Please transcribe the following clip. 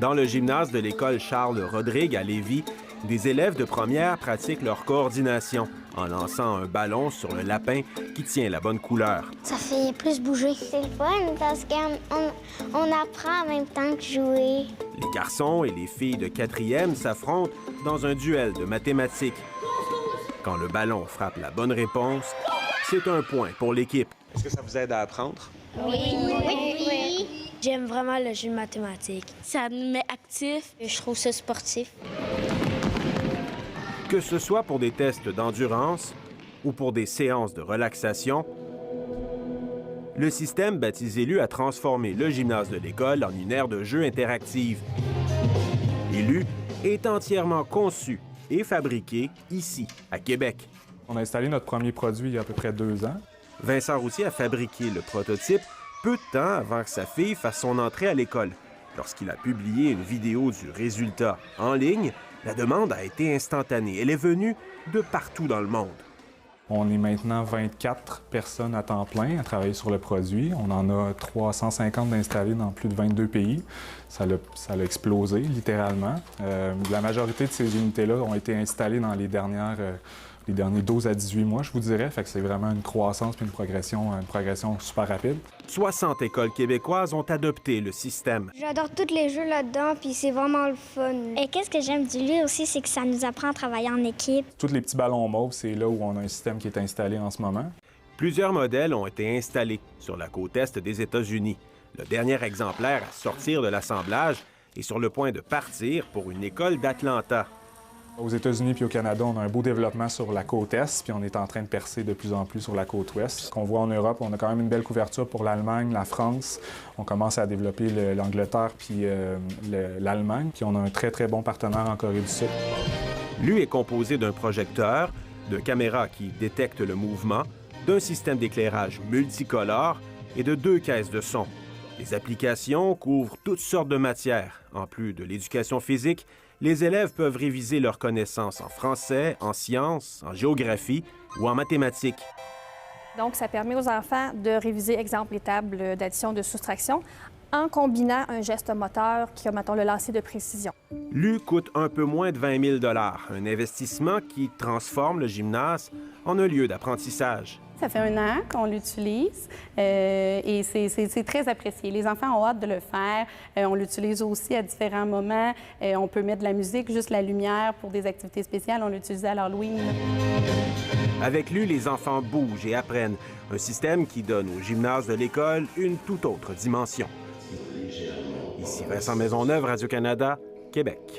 Dans le gymnase de l'école Charles-Rodrigue à Lévis, des élèves de première pratiquent leur coordination en lançant un ballon sur le lapin qui tient la bonne couleur. Ça fait plus bouger. C'est le fun parce qu'on apprend en même temps que jouer. Les garçons et les filles de 4e s'affrontent dans un duel de mathématiques. Quand le ballon frappe la bonne réponse, c'est un point pour l'équipe. Est-ce que ça vous aide à apprendre? Oui. J'aime vraiment le jeu de mathématiques. Ça me met actif. Je trouve ça sportif. Que ce soit pour des tests d'endurance ou pour des séances de relaxation, le système baptisé LU a transformé le gymnase de l'école en une aire de jeu interactive. Et LU est entièrement conçu et fabriqué ici, à Québec. On a installé notre premier produit il y a à peu près 2 ans. Vincent Routier a fabriqué le prototype peu de temps avant que sa fille fasse son entrée à l'école. Lorsqu'il a publié une vidéo du résultat en ligne, la demande a été instantanée. Elle est venue de partout dans le monde. On est maintenant 24 personnes à temps plein à travailler sur le produit. On en a 350 d'installés dans plus de 22 pays. Ça a explosé, littéralement. La majorité de ces unités-là ont été installées dans les derniers 12 à 18 mois, je vous dirais. Fait que c'est vraiment une croissance et une progression super rapide. 60 écoles québécoises ont adopté le système. J'adore tous les jeux là-dedans, puis c'est vraiment le fun. Et qu'est-ce que j'aime du LU aussi, c'est que ça nous apprend à travailler en équipe. Tous les petits ballons mauves, c'est là où on a un système qui est installé en ce moment. Plusieurs modèles ont été installés sur la côte est des États-Unis. Le dernier exemplaire à sortir de l'assemblage est sur le point de partir pour une école d'Atlanta. Aux États-Unis puis au Canada, on a un beau développement sur la côte est, puis on est en train de percer de plus en plus sur la côte ouest. Ce qu'on voit en Europe, on a quand même une belle couverture pour l'Allemagne, la France. On commence à développer l'Angleterre puis l'Allemagne, puis on a un très, très bon partenaire en Corée du Sud. LU est composé d'un projecteur, de caméras qui détectent le mouvement, d'un système d'éclairage multicolore et de 2 caisses de son. Les applications couvrent toutes sortes de matières. En plus de l'éducation physique, les élèves peuvent réviser leurs connaissances en français, en sciences, en géographie ou en mathématiques. Donc, ça permet aux enfants de réviser, exemple, les tables d'addition, de soustraction, en combinant un geste moteur qui est, mettons, le lancer de précision. LU coûte un peu moins de 20 000 $, un investissement qui transforme le gymnase en un lieu d'apprentissage. Ça fait 1 an qu'on l'utilise et c'est très apprécié. Les enfants ont hâte de le faire. On l'utilise aussi à différents moments. On peut mettre de la musique, juste la lumière pour des activités spéciales. On l'utilise à l'Halloween. Avec LU, les enfants bougent et apprennent. Un système qui donne au gymnase de l'école une toute autre dimension. Ici Vincent Maisonneuve, Radio-Canada, Québec.